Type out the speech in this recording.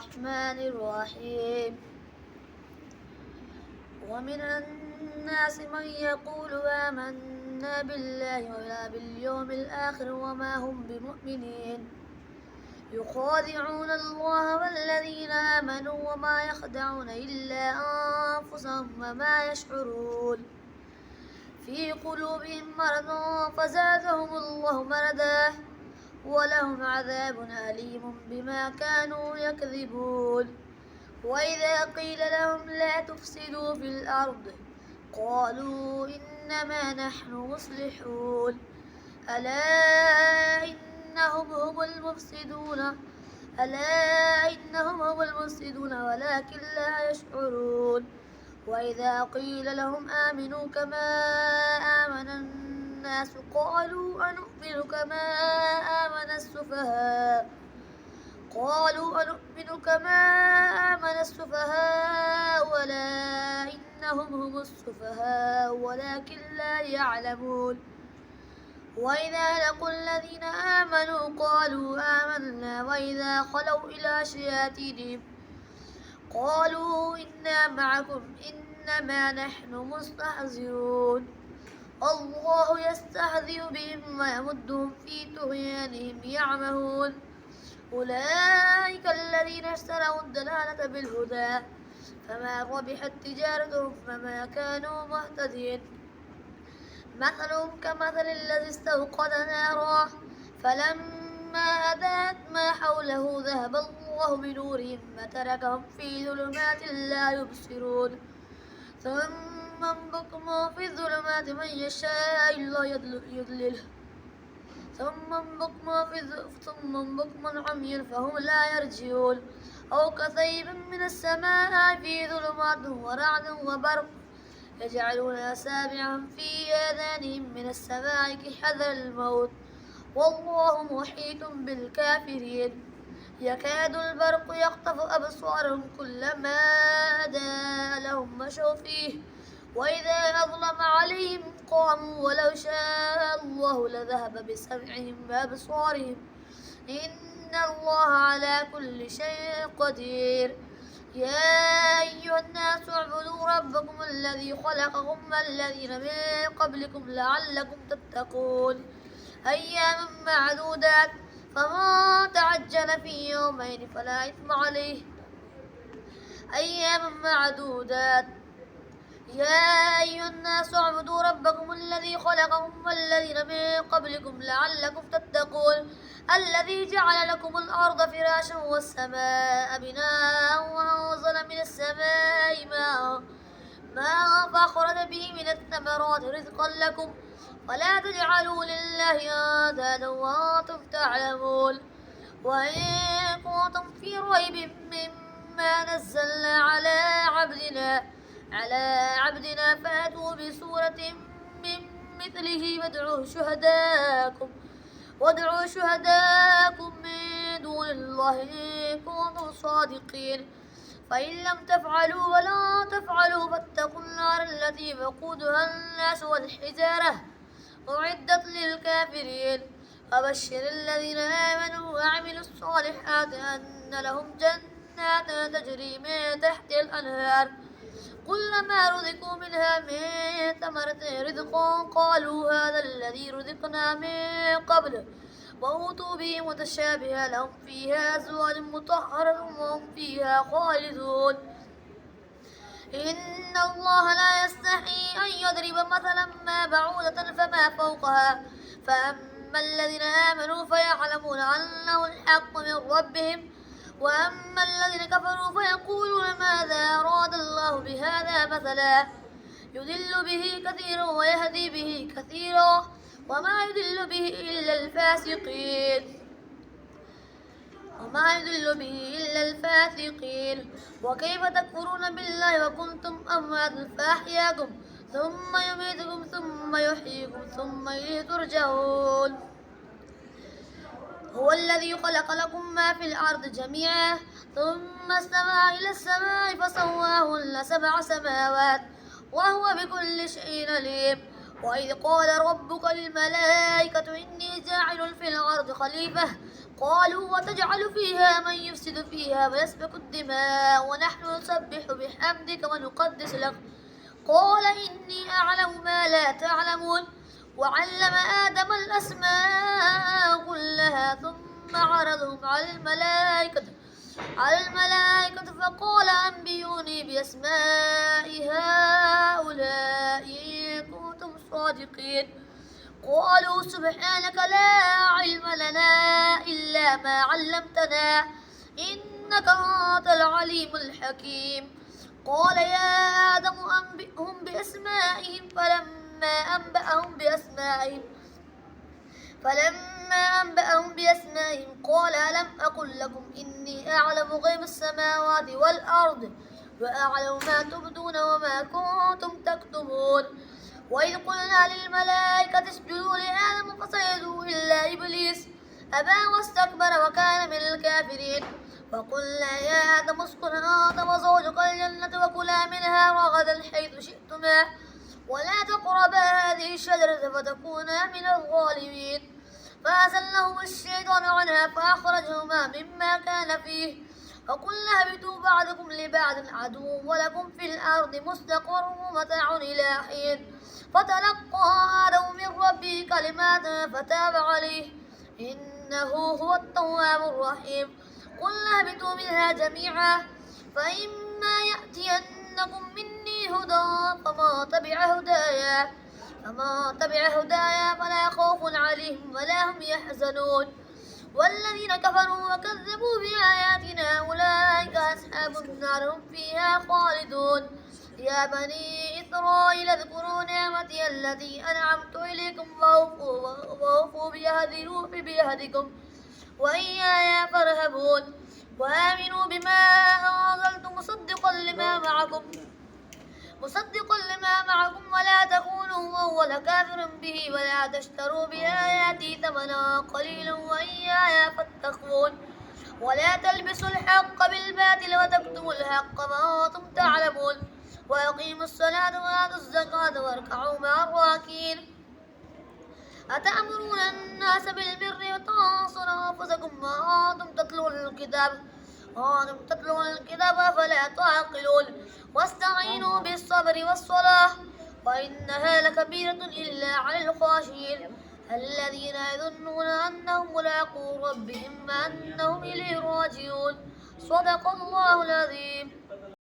الرحمن الرحيم ومن الناس من يقول آمنا بالله ولا باليوم الآخر وما هم بمؤمنين يخادعون الله والذين آمنوا وما يخدعون إلا أنفسهم وما يشعرون في قلوبهم مرض فزادهم الله مرضا ولهم عذاب أليم بما كانوا يكذبون وإذا قيل لهم لا تفسدوا في الأرض قالوا إنما نحن مصلحون ألا إنهم هم المفسدون ولكن لا يشعرون وإذا قيل لهم آمنوا كما آمن الناس قالوا أنؤمن كما آمن السفهاء ألا إنهم هم السفهاء ولكن لا يعلمون وإذا لقوا الذين آمنوا قالوا آمنا وإذا خلوا إلى شياطينهم قالوا إنا معكم إنما نحن مستهزئون الله يستهزئ بهم ويمدهم في طغيانهم يعمهون أولئك الذين اشتروا الضلالة بالهدى فما ربحت تجارتهم فما كانوا مهتدين مثلهم كمثل الذي استوقد نارا فلما أضاءت ما حوله ذهب الله بنورهم وتركهم في ظلمات لا يبصرون ثم بكم في الظلمات من يشاء الله يضلله ثم بكم عمي فهم لا يرجعون أو كثيب من السماء في ظلمات ورعد وبرق يجعلون أصابعهم في آذانهم من السماع كحذر الموت والله محيط بالكافرين يكاد البرق يخطف أبصارهم كلما أضاء لهم مشوا فيه وإذا أظلم عليهم قاموا ولو شاء الله لذهب بسمعهم وأبصارهم إن الله على كل شيء قدير يا أيها الناس اعبدوا ربكم الذي خلقكم والذين من قبلكم لعلكم تتقون أياما معدودات فمن تعجل في يومين فلا إثم عليه أياما معدودات يا أيها الناس اعبدوا ربكم الذي خلقكم والذين من قبلكم لعلكم تتقون الذي جعل لكم الأرض فراشا والسماء بناء وأنزل من السماء ماء فأخرج به من الثمرات رزقا لكم ولا تجعلوا لله أندادا وأنتم تعلمون وإن كنتم في ريب مما نزلنا على عبدنا فأتوا بسورة من مثله وادعوا شهداءكم من دون الله إن كنتم صادقين فإن لم تفعلوا ولا تفعلوا فاتقوا النار التي وقودها الناس والحجارة أعدت للكافرين وبشر الذين آمنوا وعملوا الصالحات أن لهم جنات تجري من تحت الأنهار كلما رزقوا منها من ثمرة رزقا قالوا هذا الذي رزقنا من قبل وأوتوا به متشابها لهم فيها أزواج مطهرة وهم فيها خالدون إن الله لا يستحي أن يضرب مثلا ما بعوضة فما فوقها فأما الذين آمنوا فيعلمون أنه الحق من ربهم وأما الذين كفروا فيقولون ماذا أراد الله بهذا مثلا يضل به كثيرا ويهدي به كثيرا وما يضل به إلا الفاسقين وكيف تكفرون بالله وكنتم أمواتا فأحياكم ثم يميتكم ثم يحييكم ثم إليه ترجعون هو الذي خلق لكم ما في الأرض جميعا ثم استوى إلى السماء فسواهن 7 سماوات وهو بكل شيء عليم وإذ قال ربك للملائكة إني جاعل في الأرض خليفة قالوا وتجعل فيها من يفسد فيها ويسفك الدماء ونحن نسبح بحمدك ونقدس لك قال إني أعلم ما لا تعلمون وعلم آدم الأسماء كلها ثم عرضهم على الملائكة فقال أنبئوني بأسماء هؤلاء إن كنتم صادقين قالوا سبحانك لا علم لنا إلا ما علمتنا إنك أنت العليم الحكيم قال يا آدم أنبئهم بأسمائهم فلما أنبأهم بأسمائهم قال ألم أقل لكم إني أعلم غيب السماوات والأرض وأعلم ما تبدون وما كنتم تكتمون وإذ قلنا للملائكة اسجدوا لآدم فسجدوا إلا إبليس أبى واستكبر وكان من الكافرين فقلنا يا آدم اسكن أنت وزوجك الجنة وكلا منها رغدا حيث شئتما ولا تقربا هذه الشجرة فتكونا من الظالمين فأزلهما الشيطان عنها فأخرجهما مما كان فيه فقلنا اهبطوا بعضكم لبعض عدو ولكم في الأرض مستقر ومتاع إلى حين فتلقى آدم من ربه كلمات فتاب عليه إنه هو التواب الرحيم قلنا اهبطوا منها جميعا فإما يأتينكم مني هدى فما تبع هدايا فلا خوف عليهم ولا هم يحزنون والذين كفروا وكذبوا بآياتنا أولئك أصحاب النار هم فيها خالدون يا بني إسرائيل اذكروا نعمتي التي أنعمت إليكم وأوفوا بعهدي أوف بعهدكم وإياي فارهبون وآمنوا بما أنزلت مصدقا لما معكم ولا تكونوا أول كافر به ولا تشتروا بآياتي ثمنا قليلا وإياي فاتقون ولا تلبسوا الحق بالباطل وتكتموا الحق وأنتم تعلمون وأقيموا الصلاة وآتوا الزكاة واركعوا مع الراكعين أتأمرون الناس بالبر وتنصرون أنفسكم وأنتم تتلون الكتاب فلا تعقلون واستعينوا بالصبر والصلاة وإنها لكبيرة إلا على الخاشعين الذين يظنون أنهم ملاقو ربهم وأنهم إليه راجعون صدق الله العظيم.